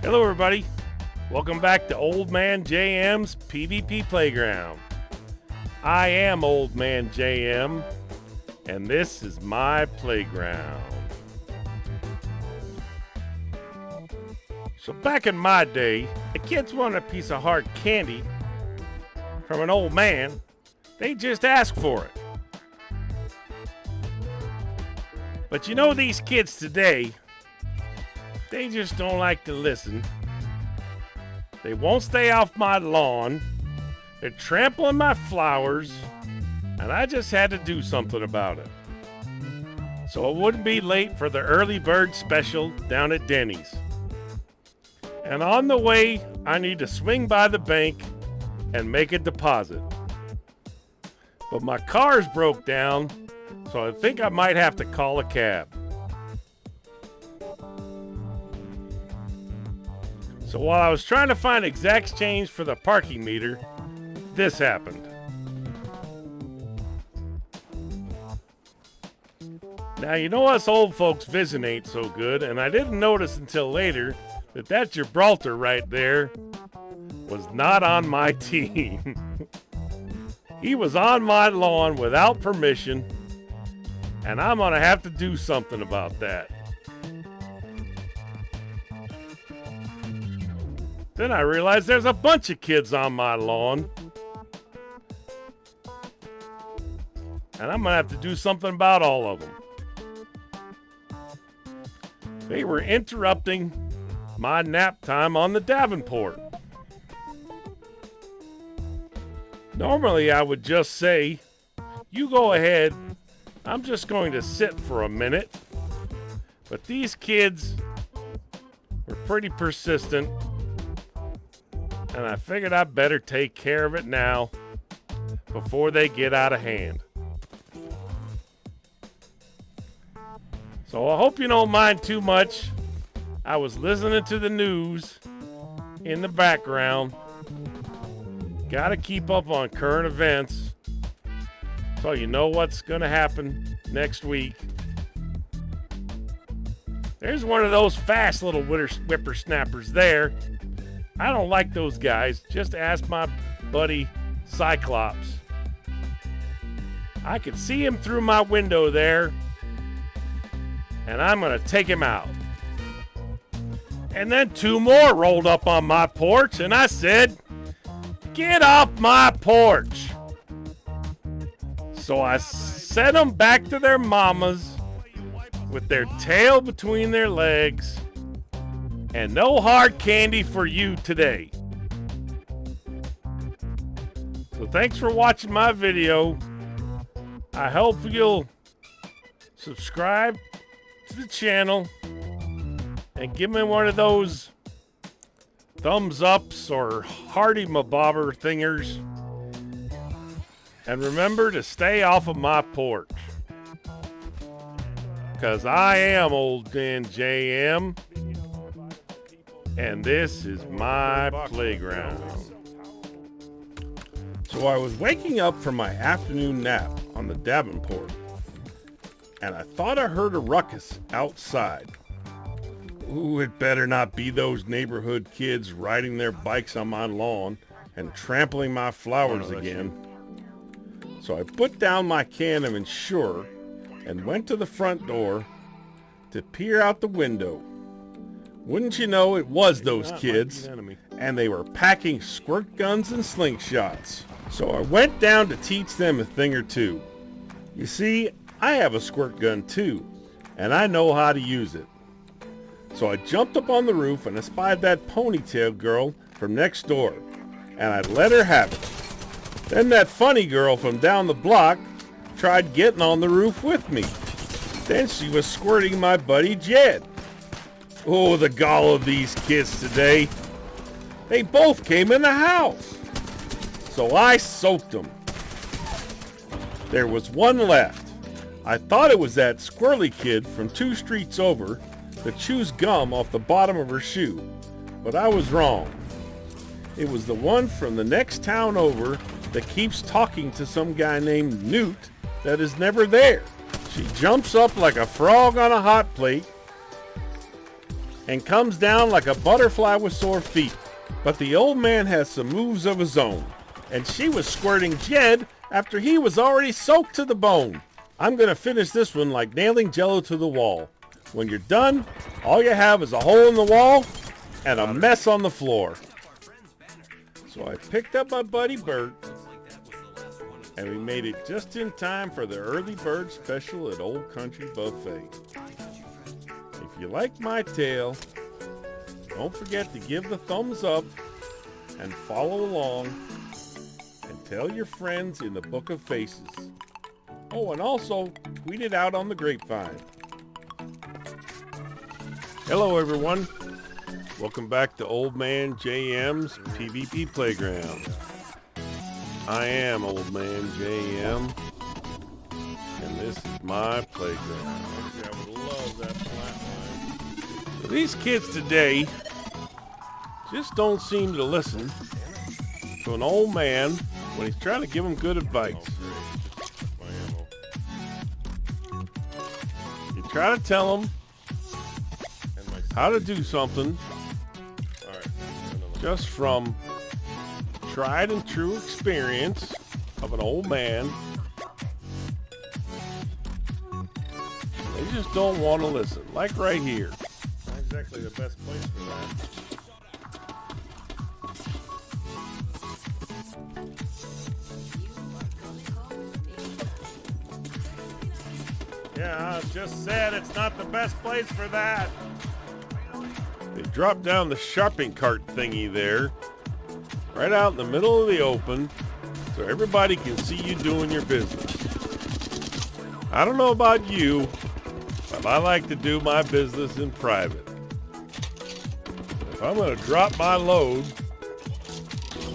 Hello everybody, welcome back to OldManJM's PvP Playground. I am OldManJM, and this is my playground. So back in my day, the kids wanted a piece of hard candy from an old man. They just asked for it. But you know, these kids today, they just don't like to listen. They won't stay off my lawn. They're trampling my flowers, and I just had to do something about it. So I wouldn't be late for the early bird special down at Denny's. And on the way, I need to swing by the bank and make a deposit. But my car's broke down, so I think I might have to call a cab. So while I was trying to find exact change for the parking meter, this happened. Now, you know us old folks' vision ain't so good, and I didn't notice until later that Gibraltar right there was not on my team. He was on my lawn without permission, and I'm gonna have to do something about that. Then I realized there's a bunch of kids on my lawn, and I'm gonna have to do something about all of them. They were interrupting my nap time on the Davenport. Normally I would just say, you go ahead, I'm just going to sit for a minute. But these kids were pretty persistent, and I figured I'd better take care of it now before they get out of hand. So I hope you don't mind too much. I was listening to the news in the background. Gotta keep up on current events so you know what's gonna happen next week. There's one of those fast little whippersnappers there. I don't like those guys. Just ask my buddy Cyclops. I could see him through my window there, and I'm gonna take him out. And then two more rolled up on my porch, and I said, "Get off my porch." So I sent them back to their mamas with their tail between their legs, and no hard candy for you today. So thanks for watching my video. I hope you'll subscribe to the channel and give me one of those thumbs ups or hearty mabobber thingers. And remember to stay off of my porch, because I am OldManJM, and this is my playground. So I was waking up from my afternoon nap on the Davenport, and I thought I heard a ruckus outside. Ooh, it better not be those neighborhood kids riding their bikes on my lawn and trampling my flowers again. So I put down my can of Ensure and went to the front door to peer out the window. Wouldn't you know, it was those kids, and they were packing squirt guns and slingshots. So I went down to teach them a thing or two. You see, I have a squirt gun too, and I know how to use it. So I jumped up on the roof and espied that ponytail girl from next door, and I let her have it. Then that funny girl from down the block tried getting on the roof with me. Then she was squirting my buddy Jed. Oh, the gall of these kids today. They both came in the house. So I soaked them. There was one left. I thought it was that squirrely kid from 2 streets over that chews gum off the bottom of her shoe, but I was wrong. It was the one from the next town over that keeps talking to some guy named Newt that is never there. She jumps up like a frog on a hot plate and comes down like a butterfly with sore feet. But the old man has some moves of his own, and she was squirting Jed after he was already soaked to the bone. I'm gonna finish this one like nailing Jello to the wall. When you're done, all you have is a hole in the wall and a mess on the floor. So I picked up my buddy Bert, and we made it just in time for the early bird special at Old Country Buffet. If you like my tale, don't forget to give the thumbs up and follow along and tell your friends in the Book of Faces. Oh, and also tweet it out on the grapevine. Hello everyone. Welcome back to OldManJM's PvP Playground. I am OldManJM, and this is my playground. I would love that flatline. These kids today just don't seem to listen to an old man when he's trying to give them good advice. You try to tell them how to do something just from tried and true experience of an old man. They just don't want to listen. Like right here. Not exactly the best place for that. Yeah, I just said it's not the best place for that. They dropped down the shopping cart thingy there, right out in the middle of the open, so everybody can see you doing your business. I don't know about you, but I like to do my business in private. If I'm going to drop my load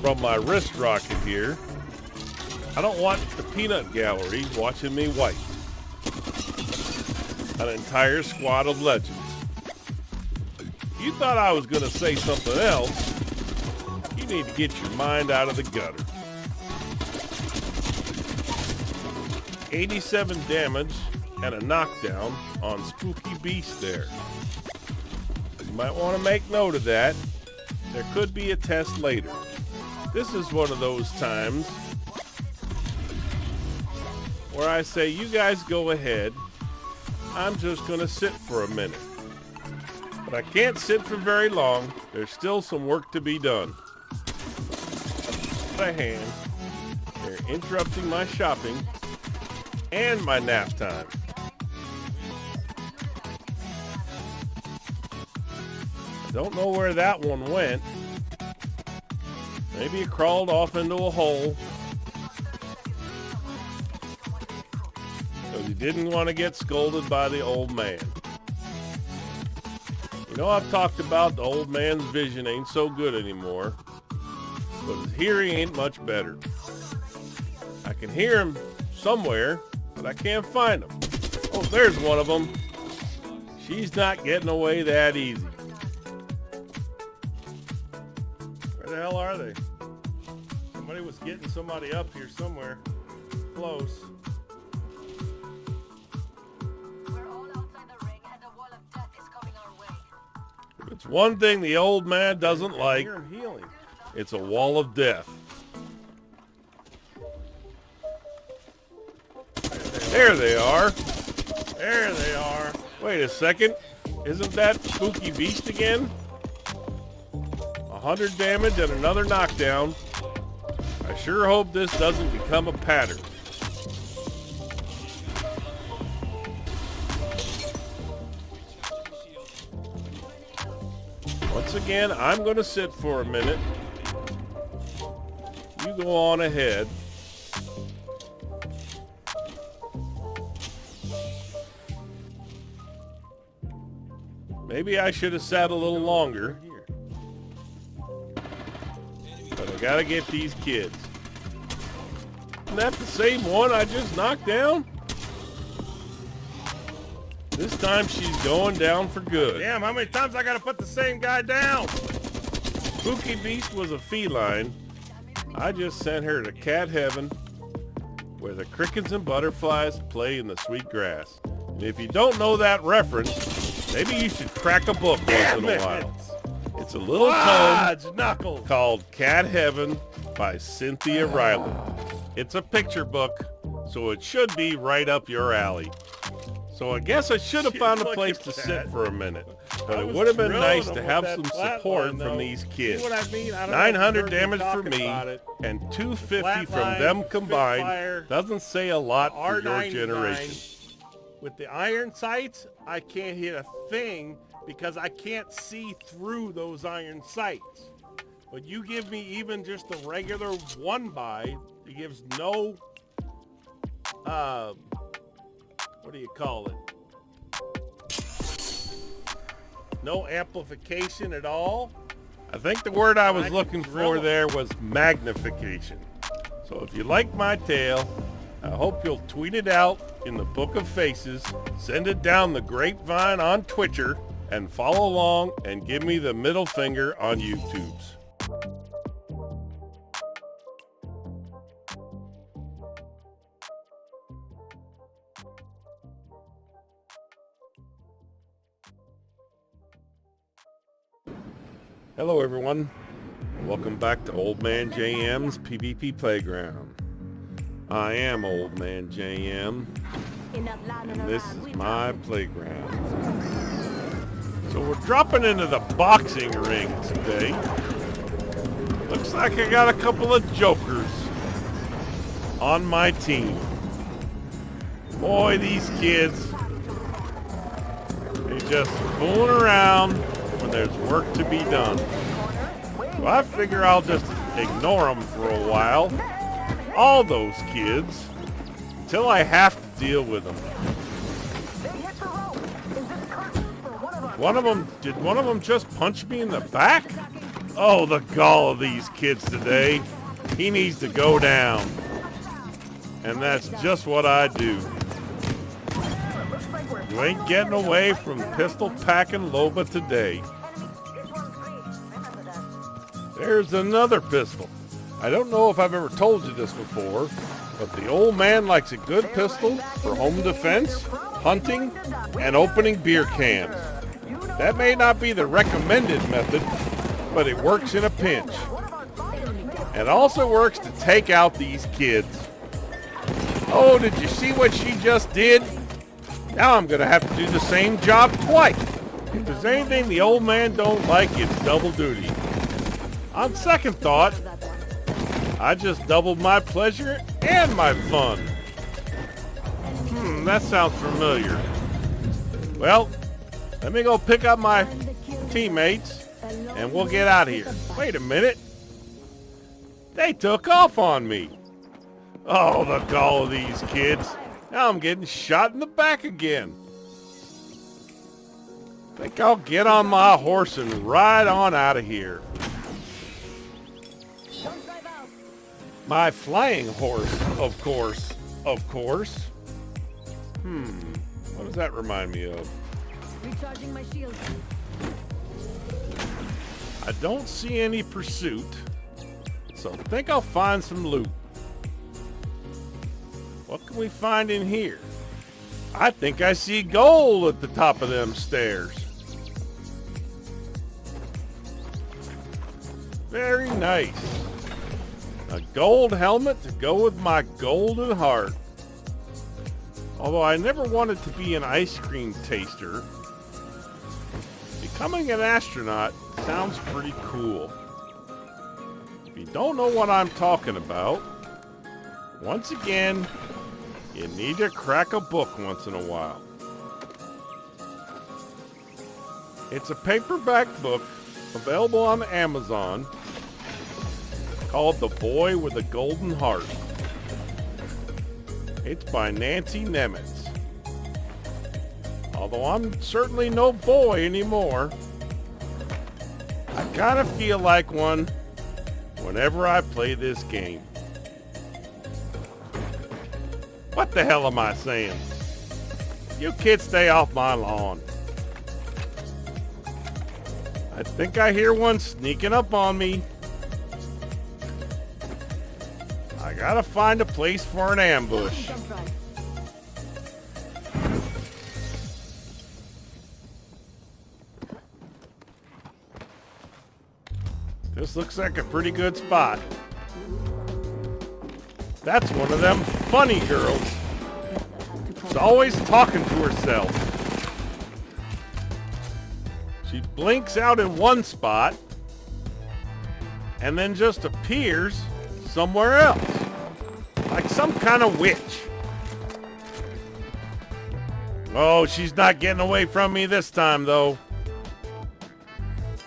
from my wrist rocket here, I don't want the peanut gallery watching me wipe an entire squad of legends. If you thought I was going to say something else, you need to get your mind out of the gutter. 87 damage and a knockdown on Spooky Beast there. You might want to make note of that. There could be a test later. This is one of those times where I say, you guys go ahead. I'm just going to sit for a minute. But I can't sit for very long. There's still some work to be done. A hand. They're interrupting my shopping and my nap time. I don't know where that one went. Maybe it crawled off into a hole because he didn't want to get scolded by the old man. You know, I've talked about the old man's vision ain't so good anymore, but his hearing ain't much better. I can hear him somewhere, but I can't find him. Oh, there's one of them. She's not getting away that easy. Where the hell are they? Somebody was getting somebody up here somewhere. Close. It's one thing the old man doesn't like. It's a wall of death. There they are. There they are. Wait a second. Isn't that Spooky Beast again? 100 damage and another knockdown. I sure hope this doesn't become a pattern. Once again, I'm going to sit for a minute. You go on ahead. Maybe I should have sat a little longer. But I gotta get these kids. Isn't that the same one I just knocked down? This time she's going down for good. Damn, how many times I gotta put the same guy down? Spooky Beast was a feline. I just sent her to cat heaven where the crickets and butterflies play in the sweet grass. And if you don't know that reference, Maybe you should crack a book once in a while. It's a little tome called Cat Heaven by Cynthia Riley. It's a picture book, so it should be right up your alley. So I guess I should have found a place to sit for a minute. But it would have been nice to have some support from these kids. 900 damage for me and 250 from them combined doesn't say a lot for your generation. With the iron sights, I can't hit a thing because I can't see through those iron sights. But you give me even just the regular 1x, it gives no, what do you call it? No amplification at all. I think the word I was looking for there was magnification. So if you like my tale, I hope you'll tweet it out in the Book of Faces, send it down the grapevine on Twitter, and follow along and give me the middle finger on YouTube's. Hello everyone, welcome back to OldManJM's PvP Playground. I am OldManJM, and this is my playground. So we're dropping into the boxing ring today. Looks like I got a couple of jokers on my team. Boy, these kids, they just fooling around when there's work to be done. So I figure I'll just ignore them for a while, all those kids, until I have to deal with them. Did one of them just punch me in the back? Oh, the gall of these kids today. He needs to go down. And that's just what I do. You ain't getting away from pistol packing Loba today. There's another pistol. I don't know if I've ever told you this before, but the old man likes a good pistol for home defense, hunting, and opening beer cans. That may not be the recommended method, but it works in a pinch. It also works to take out these kids. Oh, did you see what she just did? Now I'm going to have to do the same job twice. If there's anything the old man don't like, it's double duty. On second thought, I just doubled my pleasure and my fun. That sounds familiar. Well, let me go pick up my teammates and we'll get out of here. Wait a minute. They took off on me. Oh, the gall of these kids. Now I'm getting shot in the back again. Think I'll get on my horse and ride on out of here. My flying horse, of course. What does that remind me of? Recharging my shield. I don't see any pursuit, so I think I'll find some loot. What can we find in here? I think I see gold at the top of them stairs. Very nice. A gold helmet to go with my golden heart. Although I never wanted to be an ice cream taster, becoming an astronaut sounds pretty cool. If you don't know what I'm talking about, once again, you need to crack a book once in a while. It's a paperback book available on Amazon called The Boy with a Golden Heart. It's by Nancy Nemitz. Although I'm certainly no boy anymore, I kind of feel like one whenever I play this game. What the hell am I saying? You kids stay off my lawn. I think I hear one sneaking up on me. I gotta find a place for an ambush. This looks like a pretty good spot. That's one of them funny girls. She's always talking to herself. She blinks out in one spot and then just appears somewhere else. Like some kind of witch. Oh, she's not getting away from me this time, though.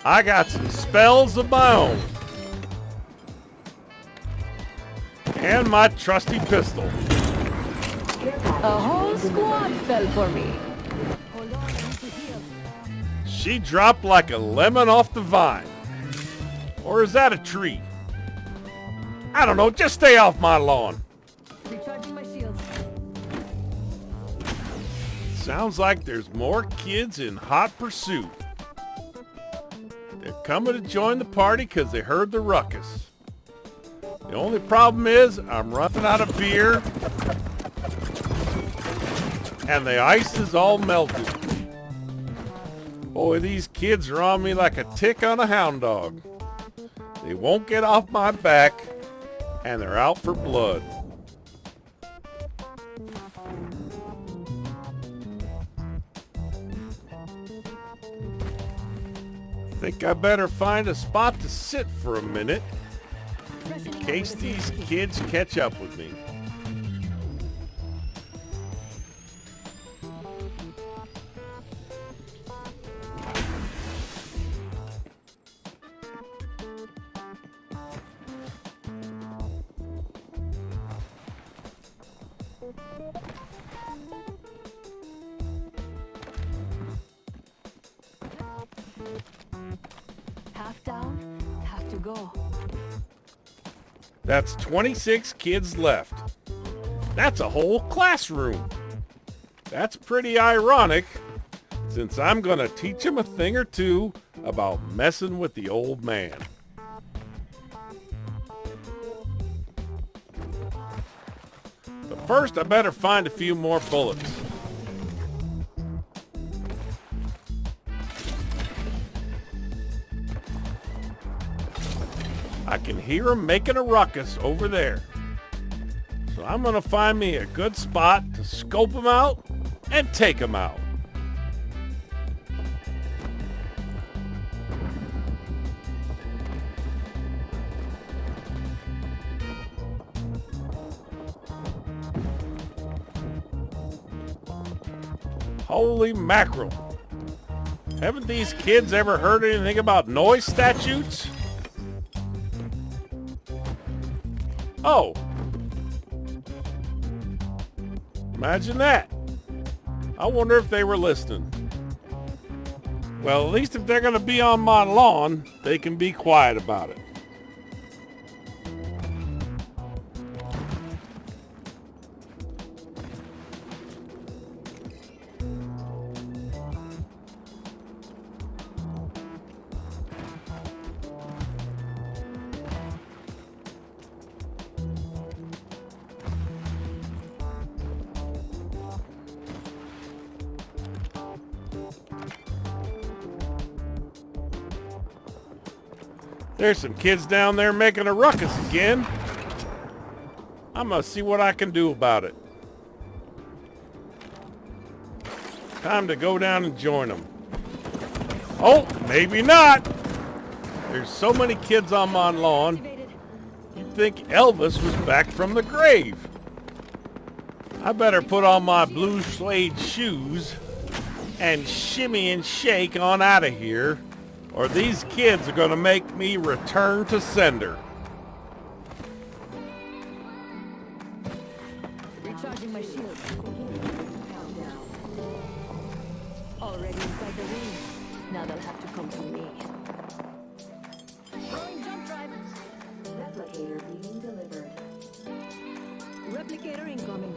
I got some spells of my own. And my trusty pistol. A whole squad fell for me. Hold on, I need to heal. She dropped like a lemon off the vine. Or is that a tree? I don't know, just stay off my lawn. Recharging my shields. Sounds like there's more kids in hot pursuit. They're coming to join the party because they heard the ruckus. The only problem is I'm running out of beer and the ice is all melted. Boy, these kids are on me like a tick on a hound dog. They won't get off my back and they're out for blood. I think I better find a spot to sit for a minute in case these kids catch up with me. Half down, have to go. That's 26 kids left. That's a whole classroom. That's pretty ironic, since I'm gonna teach them a thing or two about messing with the old man. But first, I better find a few more bullets. I can hear them making a ruckus over there. So I'm gonna find me a good spot to scope them out and take them out. Holy mackerel. Haven't these kids ever heard anything about noise statutes? Oh. Imagine that. I wonder if they were listening. Well, at least if they're going to be on my lawn, they can be quiet about it. There's some kids down there making a ruckus again. I'm gonna see what I can do about it. Time to go down and join them. Oh, maybe not. There's so many kids on my lawn. You'd think Elvis was back from the grave. I better put on my blue suede shoes and shimmy and shake on out of here, or these kids are gonna make me return to sender. Recharging my shield. Already inside the ring. Now they'll have to come to me. Throwing jump drive. Replicator being delivered. Replicator incoming.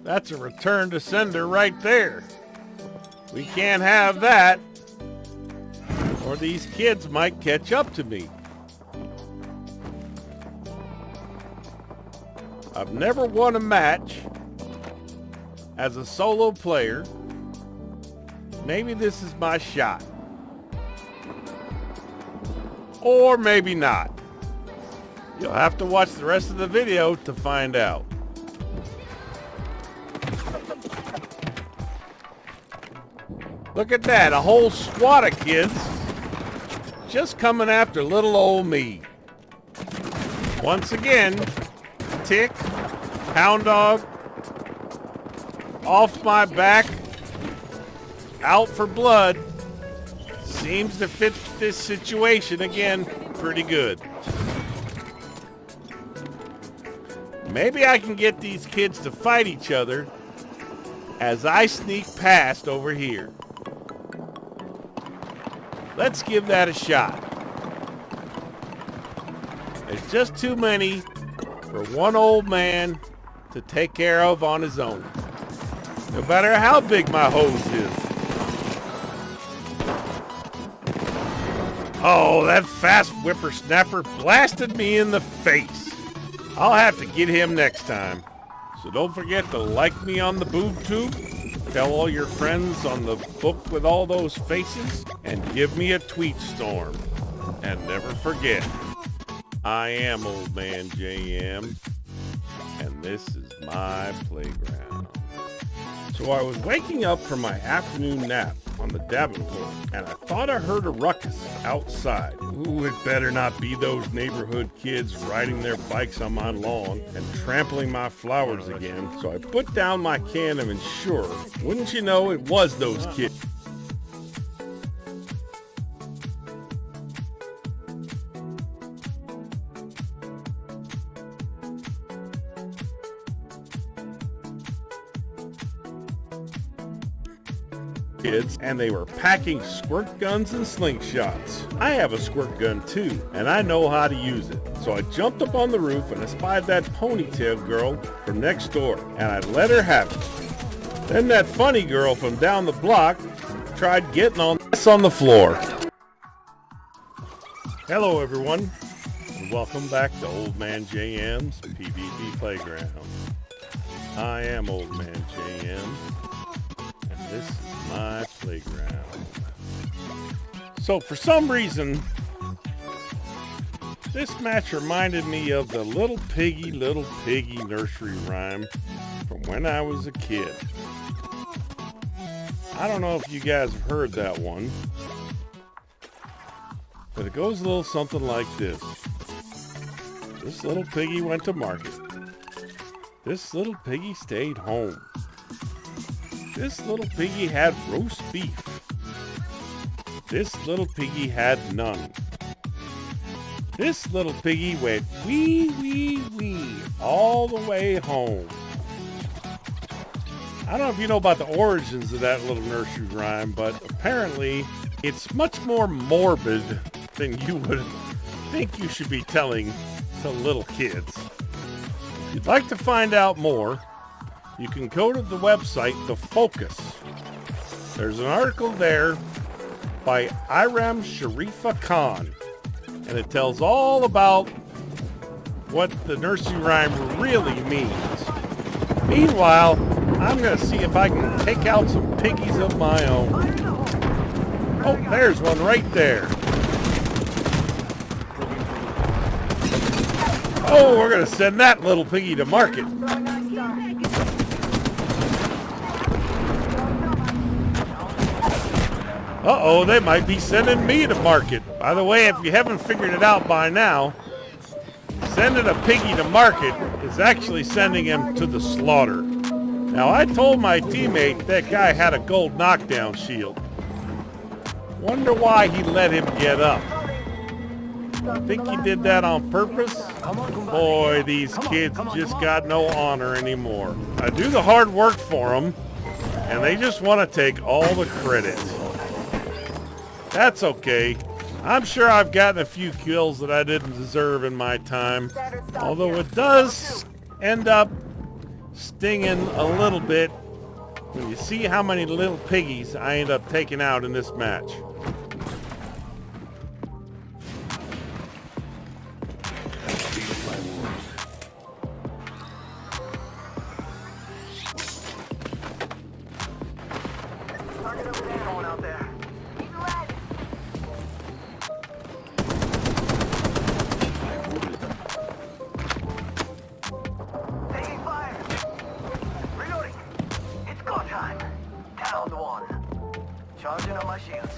That's a return to sender right there. We can't have that, or these kids might catch up to me. I've never won a match as a solo player. Maybe this is my shot. Or maybe not. You'll have to watch the rest of the video to find out. Look at that, a whole squad of kids just coming after little old me. Once again, tick, hound dog, off my back, out for blood, seems to fit this situation again pretty good. Maybe I can get these kids to fight each other as I sneak past over here. Let's give that a shot. There's just too many for one old man to take care of on his own, no matter how big my hose is. Oh, that fast whippersnapper blasted me in the face. I'll have to get him next time. So don't forget to like me on the boob tube, tell all your friends on the book with all those faces, and give me a tweet storm. And never forget, I am OldManJM, and this is my playground. So I was waking up from my afternoon nap on the Davenport, and I thought I heard a ruckus outside. Ooh, it better not be those neighborhood kids riding their bikes on my lawn and trampling my flowers again. So I put down my can of Ensure. Wouldn't you know, it was those kids. And they were packing squirt guns and slingshots. I have a squirt gun too, and I know how to use it. So I jumped up on the roof and I spied that ponytail girl from next door, and I let her have it. Then that funny girl from down the block tried getting on the floor. Hello everyone, and welcome back to OldManJM's PvP Playground. I am OldManJM, and this is my playground. So for some reason, this match reminded me of the Little Piggy nursery rhyme from when I was a kid. I don't know if you guys have heard that one, but it goes a little something like this. This little piggy went to market. This little piggy stayed home. This little piggy had roast beef. This little piggy had none. This little piggy went wee, wee, wee all the way home. I don't know if you know about the origins of that little nursery rhyme, but apparently it's much more morbid than you would think you should be telling to little kids. If you'd like to find out more, you can go to the website, The Focus. There's an article there by Iram Sharifa Khan, and it tells all about what the nursery rhyme really means. Meanwhile, I'm going to see if I can take out some piggies of my own. Oh, there's one right there. Oh, we're going to send that little piggy to market. Uh-oh, they might be sending me to market. By the way, if you haven't figured it out by now, sending a piggy to market is actually sending him to the slaughter. Now, I told my teammate that guy had a gold knockdown shield. Wonder why he let him get up. Think he did that on purpose? Boy, these kids just got no honor anymore. I do the hard work for them, and they just want to take all the credit. That's okay. I'm sure I've gotten a few kills that I didn't deserve in my time, although it does end up stinging a little bit when you see how many little piggies I end up taking out in this match. Charging on my shields.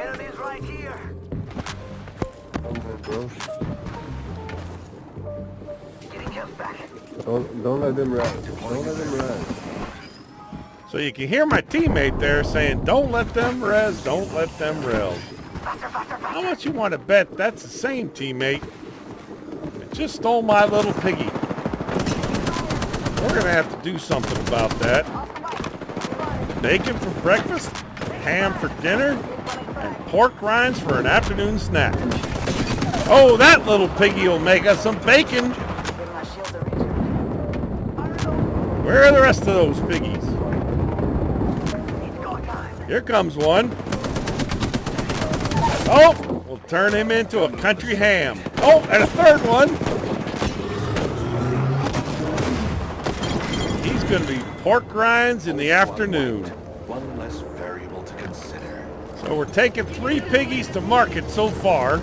Enemies right here. Bro. Getting health back. Don't let them ride. Don't let them ride. So you can hear my teammate there saying, don't let them res, don't let them res. How much you want to bet that's the same teammate that just stole my little piggy? We're going to have to do something about that. Bacon for breakfast, ham for dinner, and pork rinds for an afternoon snack. Oh, that little piggy will make us some bacon. Where are the rest of those piggies? Here comes one. Oh, we'll turn him into a country ham. Oh, and a third one. He's going to be pork rinds in the afternoon. One less variable to consider. So we're taking 3 piggies to market so far.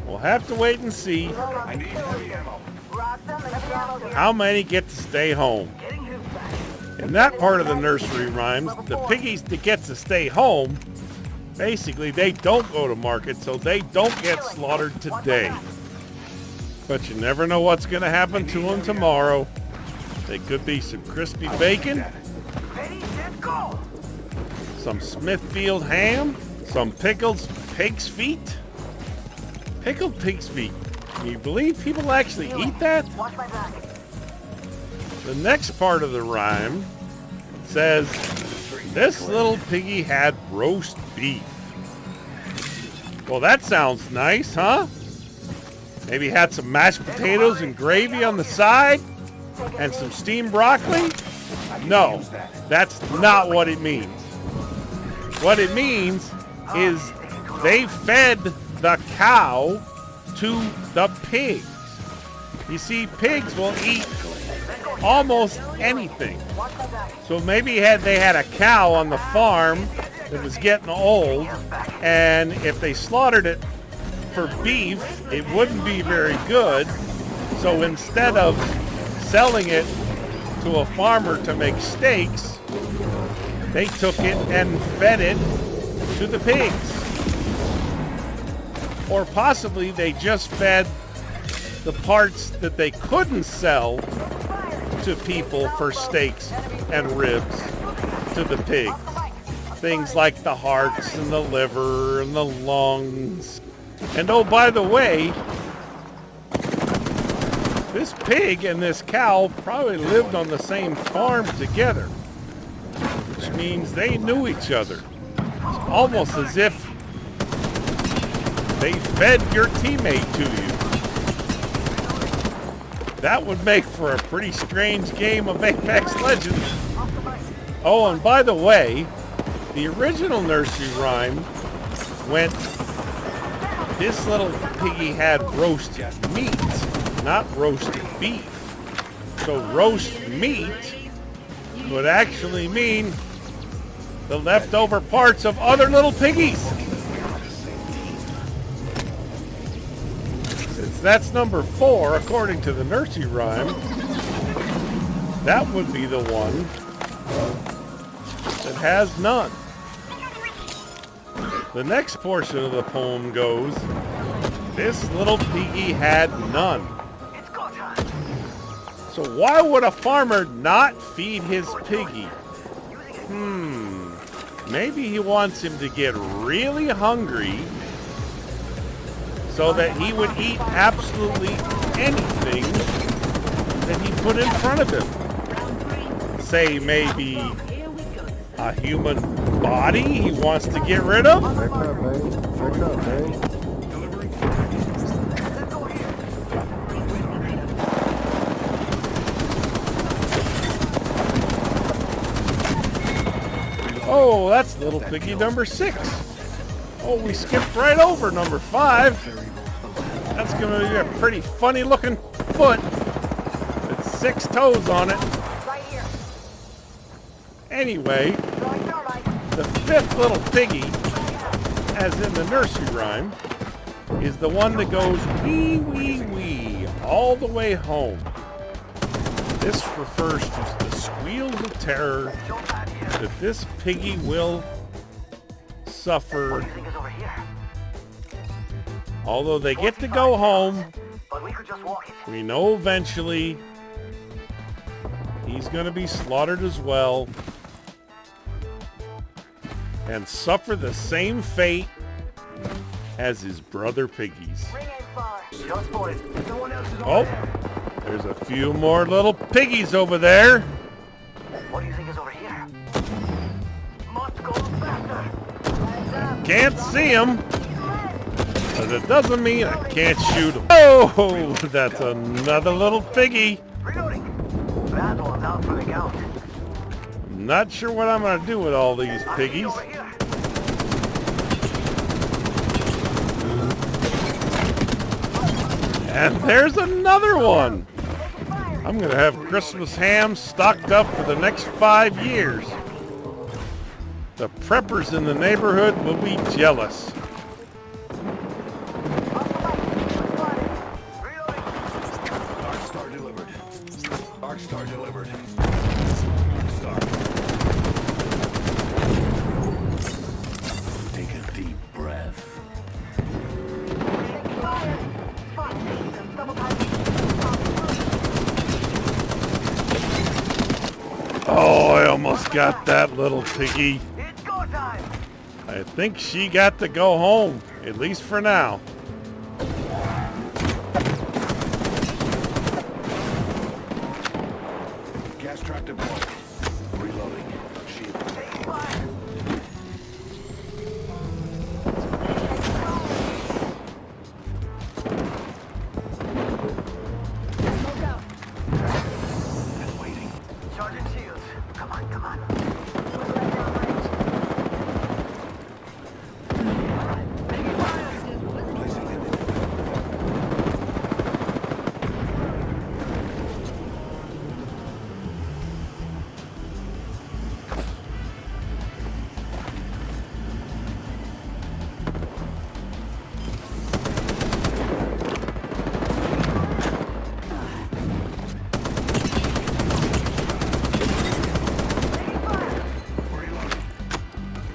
We'll have to wait and see I need heavy ammo. how many get to stay home. In that part of the nursery rhymes, the piggies that get to stay home, basically they don't go to market, so they don't get slaughtered today. But you never know what's going to happen to them tomorrow. They could be some crispy bacon, some Smithfield ham, some pickled pig's feet. Pickled pig's feet. Can you believe people actually eat that? The next part of the rhyme says, this little piggy had roast beef. Well, that sounds nice, huh? Maybe had some mashed potatoes and gravy on the side and some steamed broccoli? No, that's not what it means. What it means is they fed the cow to the pigs. You see, pigs will eat almost anything. So maybe they had a cow on the farm that was getting old, and if they slaughtered it for beef, it wouldn't be very good. So instead of selling it to a farmer to make steaks, they took it and fed it to the pigs. Or possibly they just fed the parts that they couldn't sell to people for steaks and ribs to the pigs. Things like the hearts and the liver and the lungs. And oh, by the way, this pig and this cow probably lived on the same farm together, which means they knew each other. It's almost as if they fed your teammate to you. That would make for a pretty strange game of Apex Legends. Oh, and by the way, the original nursery rhyme went, this little piggy had roast meat, not roast beef. So roast meat would actually mean the leftover parts of other little piggies. Since that's number 4, according to the nursery rhyme, that would be the one that has none. The next portion of the poem goes, this little piggy had none. So why would a farmer not feed his piggy? Maybe he wants him to get really hungry so that he would eat absolutely anything that he put in front of him. Say maybe a human body he wants to get rid of? Check up, man. Check up, man. Oh, that's little piggy number 6. Oh, we skipped right over number 5. That's going to be a pretty funny looking foot with 6 toes on it. Anyway, the 5th little piggy, as in the nursery rhyme, is the one that goes wee, wee, wee all the way home. This refers to the squeals of terror that this piggy will suffer. Although they get to go home, we know eventually he's going to be slaughtered as well and suffer the same fate as his brother piggies. Oh, there's a few more little piggies over there. What do you think is over here? Must go faster. Can't see him, but it doesn't mean I can't shoot him. Oh, that's another little piggy. Reloading. That one's out for the count. I'm not sure what I'm going to do with all these piggies. Over here. And there's another one. I'm going to have Christmas ham stocked up for the next 5 years. The preppers in the neighborhood will be jealous. Arc star delivered. Arc star delivered. Star. Take a deep breath. Oh, I almost got that little piggy. It's go time. I think she got to go home, at least for now. Gas trap deployed. Reloading. Shield. Take fire. And waiting. Charging shields. Come on, come on. Placing it. Reloading.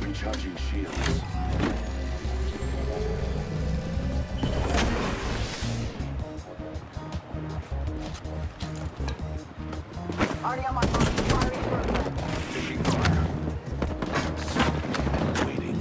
Recharging shields. Already on my phone. Taking fire. Waiting.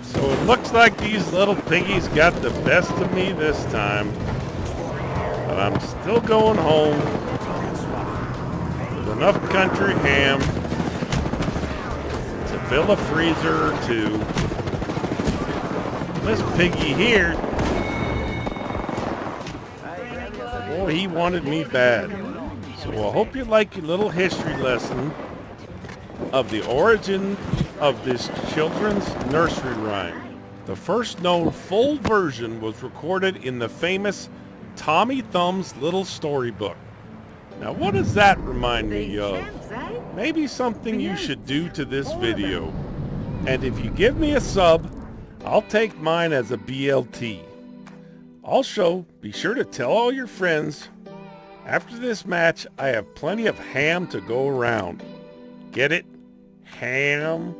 So it looks like these little piggies got the best of me this time. But I'm still going home with enough country ham to fill a freezer or two. This piggy here, oh, he wanted me bad. So I hope you like your little history lesson of the origin of this children's nursery rhyme. The first known full version was recorded in the famous Tommy Thumb's Little Storybook. Now what does that remind me of? Maybe something you should do to this video. And if you give me a sub, I'll take mine as a BLT. Also, be sure to tell all your friends. After this match, I have plenty of ham to go around. Get it? Ham?